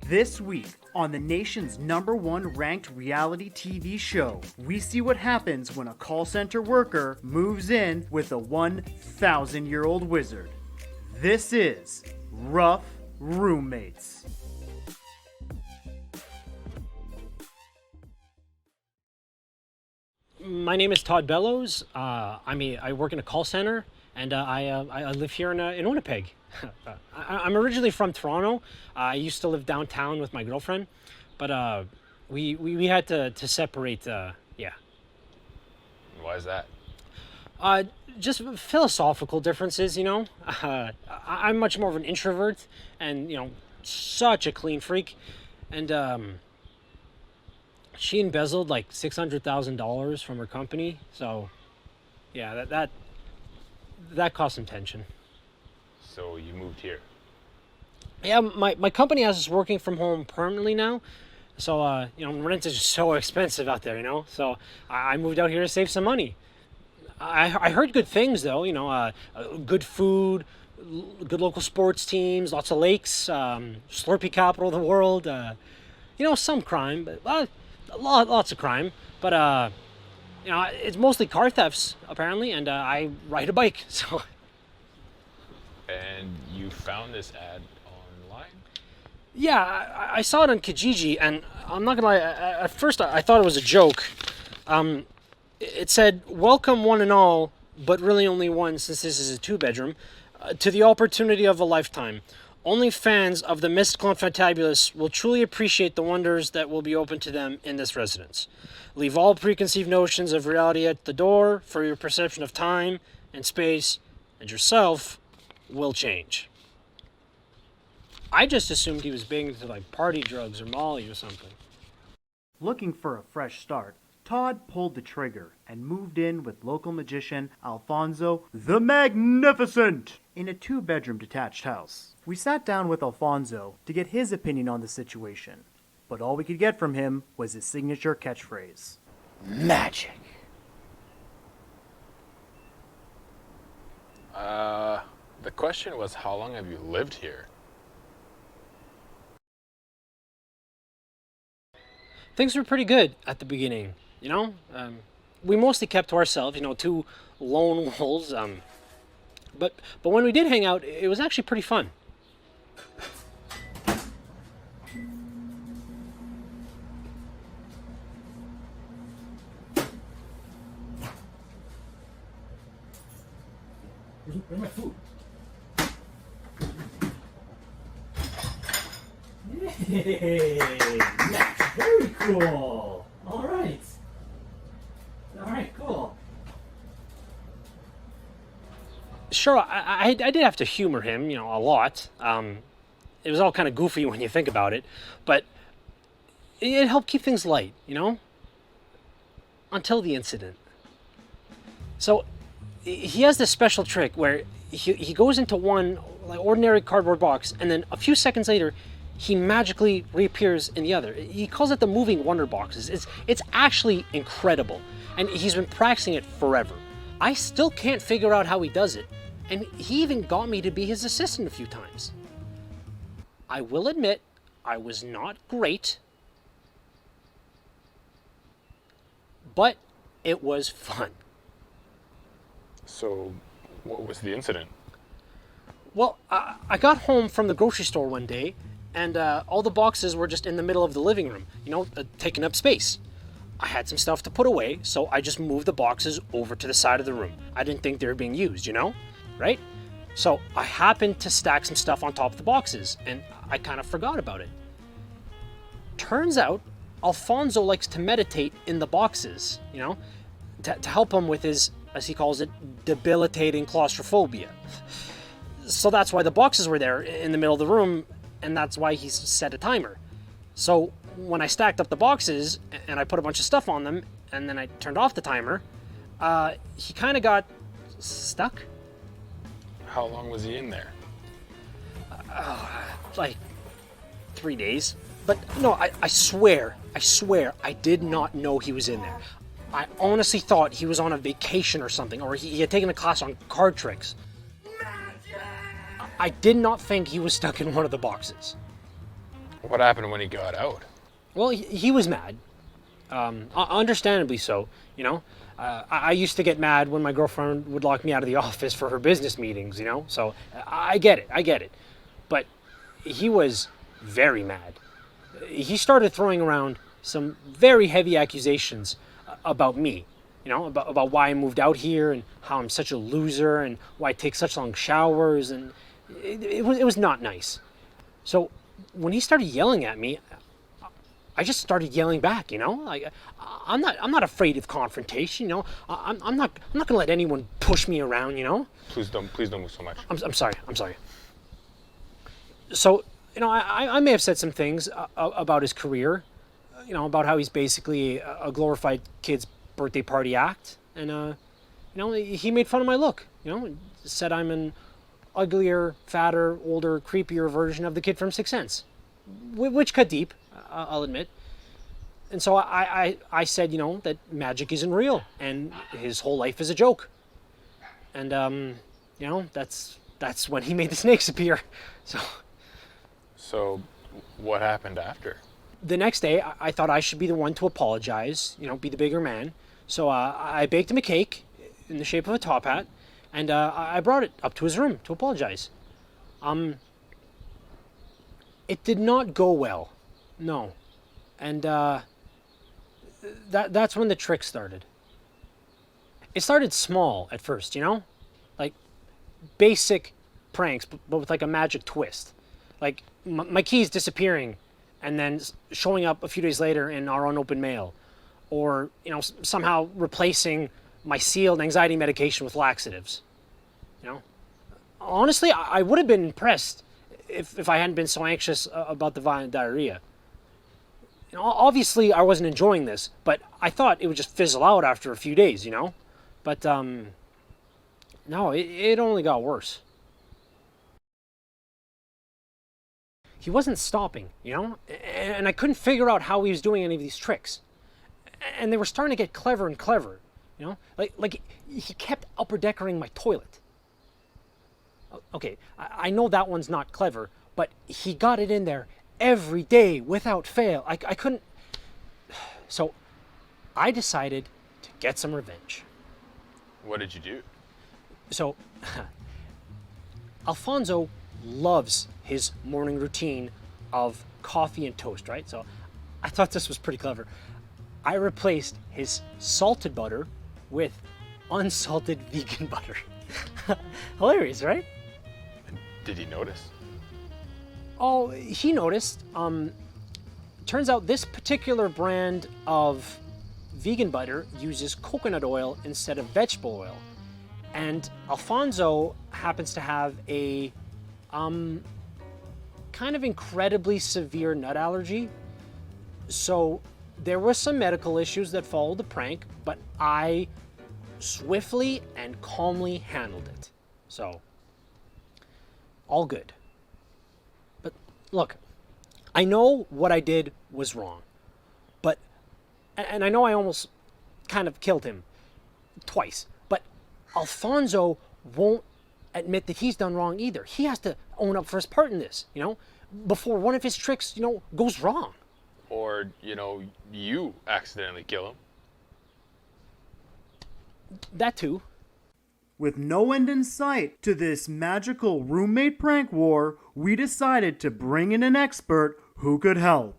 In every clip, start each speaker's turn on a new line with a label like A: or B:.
A: This week on the nation's #1 ranked reality TV show, we see what happens when a call center worker moves in with a 1,000-year-old wizard. This is Rough Roommates.
B: My name is Todd Bellows. I work in a call center, and I live here in Winnipeg. I'm originally from Toronto. I used to live downtown with my girlfriend, but we had to separate. Yeah.
C: Why is that?
B: Just philosophical differences, you know. I'm much more of an introvert, and such a clean freak, and she embezzled like $600,000 from her company. So, yeah, that caused some tension.
C: So you moved here?
B: Yeah, my company has us working from home permanently now. So, rent is just so expensive out there, So I moved out here to save some money. I heard good things, though, good food, good local sports teams, lots of lakes, Slurpee capital of the world, some crime, but lots of crime. But, it's mostly car thefts, apparently, and I ride a bike, so...
C: And you found this ad online?
B: Yeah, I saw it on Kijiji, and I'm not gonna lie, at first I thought it was a joke. It said, "Welcome one and all, but really only one since this is a 2-bedroom, to the opportunity of a lifetime. Only fans of the mystical and fantabulous will truly appreciate the wonders that will be open to them in this residence. Leave all preconceived notions of reality at the door, for your perception of time and space and yourself will change." I just assumed he was big into like party drugs or Molly or something.
A: Looking for a fresh start, Todd pulled the trigger and moved in with local magician Alphonso The Magnificent in a 2-bedroom detached house. We sat down with Alphonso to get his opinion on the situation, but all we could get from him was his signature catchphrase: magic.
C: The question was, how long have you lived here?
B: Things were pretty good at the beginning, we mostly kept to ourselves, 2 lone wolves. But when we did hang out, it was actually pretty fun.
D: Where's my food? Hey, that's very cool. All right, cool.
B: Sure, I did have to humor him, a lot. It was all kind of goofy when you think about it, but it helped keep things light, until the incident. So he has this special trick where he goes into one like ordinary cardboard box, and then a few seconds later, he magically reappears in the other. He calls it the moving wonder boxes. It's actually incredible, and he's been practicing it forever. I still can't figure out how he does it, and he even got me to be his assistant a few times. I will admit, I was not great, but it was fun.
C: So, what was the incident?
B: Well, I got home from the grocery store one day, and all the boxes were just in the middle of the living room, taking up space. I had some stuff to put away, so I just moved the boxes over to the side of the room. I didn't think they were being used, right? So I happened to stack some stuff on top of the boxes, and I kind of forgot about it. Turns out, Alphonso likes to meditate in the boxes, to help him with his, as he calls it, debilitating claustrophobia. So that's why the boxes were there in the middle of the room, and that's why he set a timer. So when I stacked up the boxes and I put a bunch of stuff on them, and then I turned off the timer, he kind of got stuck.
C: How long was he in there?
B: Like 3 days. But no, I swear, I did not know he was in there. I honestly thought he was on a vacation or something, or he had taken a class on card tricks. I did not think he was stuck in one of the boxes.
C: What happened when he got out?
B: Well, he was mad. Understandably so, you know. I used to get mad when my girlfriend would lock me out of the office for her business meetings, you know. So I get it. But he was very mad. He started throwing around some very heavy accusations about me, you know, about why I moved out here and how I'm such a loser and why I take such long showers, and it was not nice. So when he started yelling at me, I just started yelling back, you know. Like, I'm not afraid of confrontation, you know. I'm not gonna let anyone push me around, you know.
C: Please don't move so much.
B: I'm sorry. So, you know, I may have said some things about his career, you know, about how he's basically a glorified kid's birthday party act, and you know, he made fun of my look, you know, said I'm an uglier, fatter, older, creepier version of the kid from Sixth Sense, which cut deep, I'll admit. And so I said, you know, that magic isn't real and his whole life is a joke. And you know, that's when he made the snakes appear.
C: So, what happened after?
B: The next day, I thought I should be the one to apologize, you know, be the bigger man. So I baked him a cake in the shape of a top hat, and I brought it up to his room to apologize. It did not go well, no. And that's when the trick started. It started small at first, you know? Like basic pranks, but with like a magic twist. Like my keys disappearing and then showing up a few days later in our unopened mail. Or, you know, somehow replacing my sealed anxiety medication with laxatives. You know? Honestly, I would have been impressed if I hadn't been so anxious about the violent diarrhea. You know, obviously, I wasn't enjoying this, but I thought it would just fizzle out after a few days, you know? But, no, it only got worse. He wasn't stopping, you know? And I couldn't figure out how he was doing any of these tricks. And they were starting to get clever and clever, you know? Like he kept upper deckering my toilet. Okay, I know that one's not clever, but he got it in there every day without fail. I couldn't... So I decided to get some revenge.
C: What did you do?
B: So Alphonso loves his morning routine of coffee and toast, right? So I thought this was pretty clever. I replaced his salted butter with unsalted vegan butter. Hilarious, right?
C: Did he notice?
B: Oh, he noticed. Turns out this particular brand of vegan butter uses coconut oil instead of vegetable oil. And Alphonso happens to have a kind of incredibly severe nut allergy. So there were some medical issues that followed the prank, but I swiftly and calmly handled it. So, all good. But look, I know what I did was wrong. And I know I almost kind of killed him twice. But Alphonso won't admit that he's done wrong either. He has to own up for his part in this, you know, before one of his tricks, you know, goes wrong.
C: Or, you know, you accidentally kill him.
B: That too.
A: With no end in sight to this magical roommate prank war, we decided to bring in an expert who could help.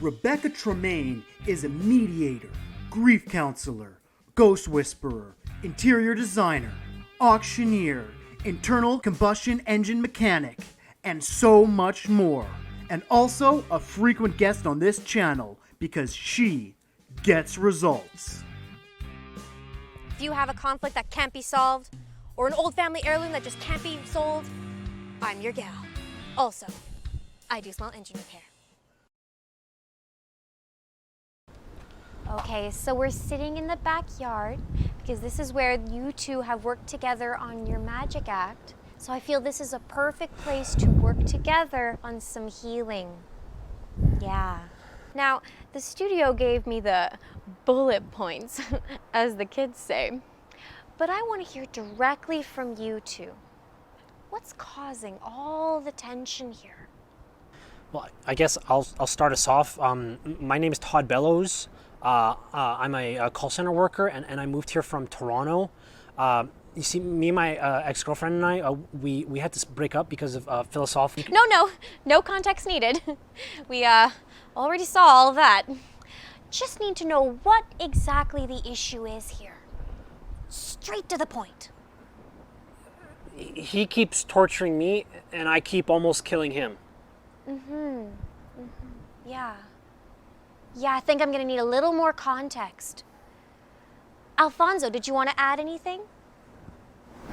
A: Rebecca Tremaine is a mediator, grief counselor, ghost whisperer, interior designer, auctioneer, internal combustion engine mechanic, and so much more. And also a frequent guest on this channel because she gets results.
E: If you have a conflict that can't be solved, or an old family heirloom that just can't be sold, I'm your gal. Also, I do small engine repair. Okay, so we're sitting in the backyard because this is where you two have worked together on your magic act. So I feel this is a perfect place to work together on some healing. Yeah. Now, the studio gave me the bullet points, as the kids say. But I want to hear directly from you two. What's causing all the tension here?
B: Well, I guess I'll start us off. My name is Todd Bellows. I'm a call center worker, and I moved here from Toronto. You see, me and my ex-girlfriend and I, we had to break up because of philosophical...
E: No context needed. We already saw all of that. Just need to know what exactly the issue is here. Straight to the point.
B: He keeps torturing me, and I keep almost killing him.
E: Yeah, I think I'm gonna need a little more context. Alphonso, did you want to add anything?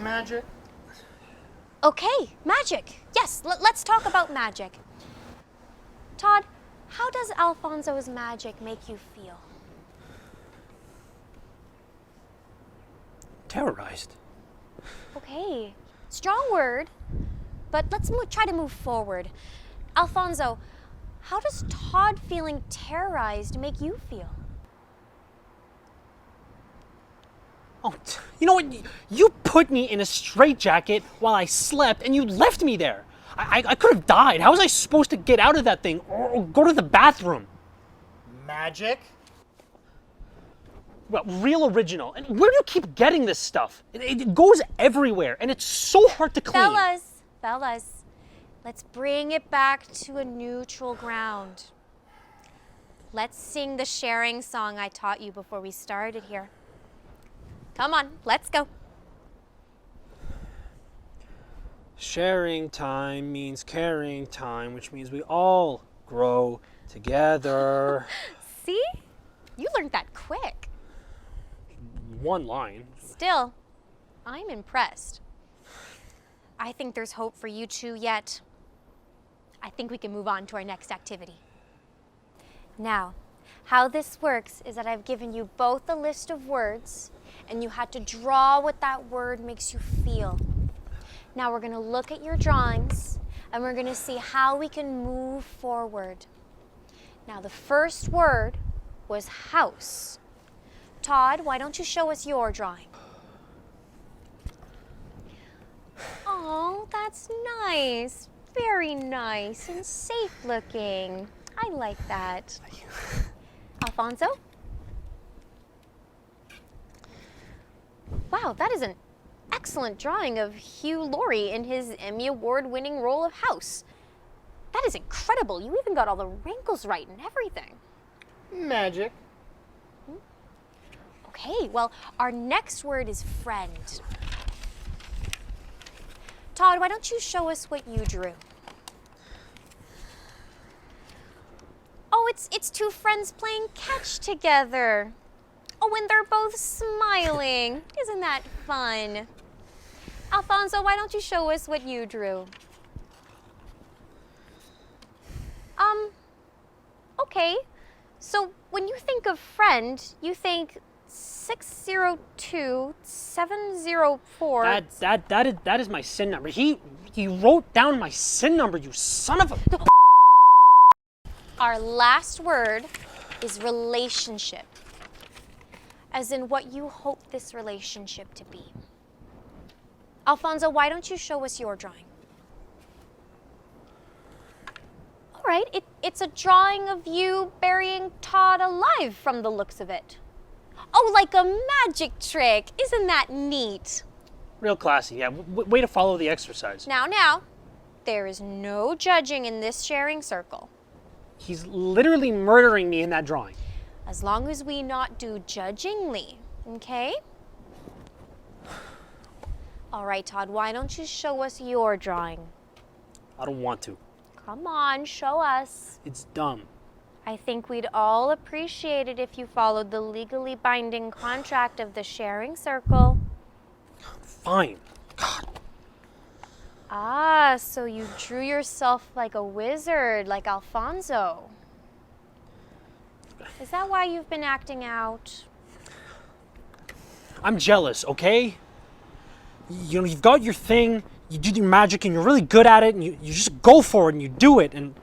A: Magic.
E: Okay, magic. Yes, let's talk about magic. Todd, how does Alphonso's magic make you feel?
B: Terrorized.
E: Okay, strong word, but let's try to move forward. Alphonso, how does Todd feeling terrorized make you feel?
B: Oh, you know what? You put me in a straitjacket while I slept, and you left me there. I could have died. How was I supposed to get out of that thing or go to the bathroom?
A: Magic?
B: Well, real original. And where do you keep getting this stuff? It goes everywhere, and it's so hard to clean.
E: Fellas, let's bring it back to a neutral ground. Let's sing the sharing song I taught you before we started here. Come on, let's go.
B: Sharing time means caring time, which means we all grow together.
E: See? You learned that quick.
B: One line.
E: Still, I'm impressed. I think there's hope for you two yet. I think we can move on to our next activity. Now, how this works is that I've given you both a list of words, and you had to draw what that word makes you feel. Now we're going to look at your drawings, and we're going to see how we can move forward. Now the first word was house. Todd, why don't you show us your drawing? Oh, that's nice. Very nice and safe looking. I like that. Alphonso? Wow, that is an excellent drawing of Hugh Laurie in his Emmy Award-winning role of House. That is incredible. You even got all the wrinkles right and everything.
A: Magic.
E: Okay, well, our next word is friend. Todd, why don't you show us what you drew? Oh, it's two friends playing catch together. Oh, and they're both smiling. Isn't that fun? Alphonso, why don't you show us what you drew? Okay. So when you think of friend, you think 602704.
B: That is my SIN number. He wrote down my SIN number, you son of a...
E: Our last word is relationship, as in what you hope this relationship to be. Alphonso, why don't you show us your drawing? All right, it's a drawing of you burying Todd alive from the looks of it. Oh, like a magic trick. Isn't that neat?
B: Real classy, yeah. Way to follow the exercise.
E: Now, there is no judging in this sharing circle.
B: He's literally murdering me in that drawing.
E: As long as we not do judgingly, okay? All right, Todd, why don't you show us your drawing?
B: I don't want to.
E: Come on, show us.
B: It's dumb.
E: I think we'd all appreciate it if you followed the legally binding contract of the sharing circle.
B: Fine. God.
E: Ah, so you drew yourself like a wizard, like Alphonso. Is that why you've been acting out?
B: I'm jealous, okay? You know, you've got your thing, you do your magic, and you're really good at it, and you just go for it, and you do it, and...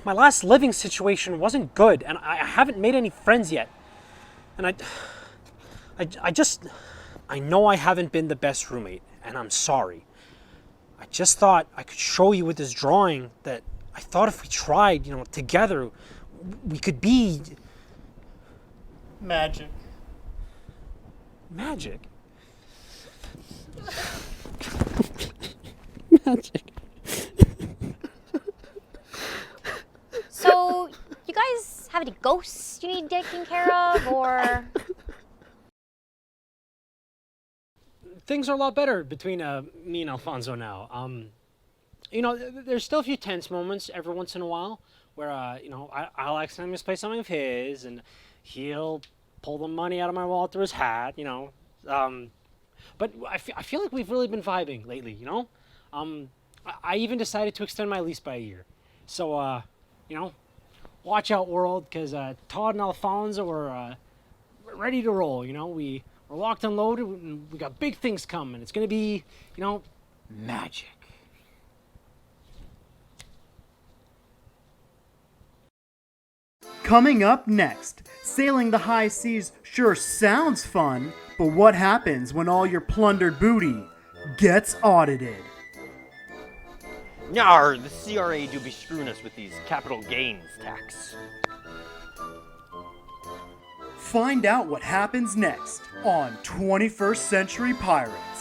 B: My last living situation wasn't good, and I haven't made any friends yet. And I know I haven't been the best roommate, and I'm sorry. I just thought I could show you with this drawing that I thought if we tried, together, we could be
A: Magic.
B: magic. Magic.
E: So, you guys have any ghosts you need taken care of, or?
B: Things are a lot better between me and Alfonso now. There's still a few tense moments every once in a while where, I'll accidentally misplace something of his, and he'll pull the money out of my wallet through his hat, But I feel like we've really been vibing lately, I even decided to extend my lease by a year. So, watch out, world, because Todd and Alfonso are ready to roll, We're locked and loaded, and we got big things coming. It's going to be, magic.
A: Coming up next, sailing the high seas sure sounds fun, but what happens when all your plundered booty gets audited?
F: Yar, the CRA do be screwing us with these capital gains tax.
A: Find out what happens next on 21st Century Pirates.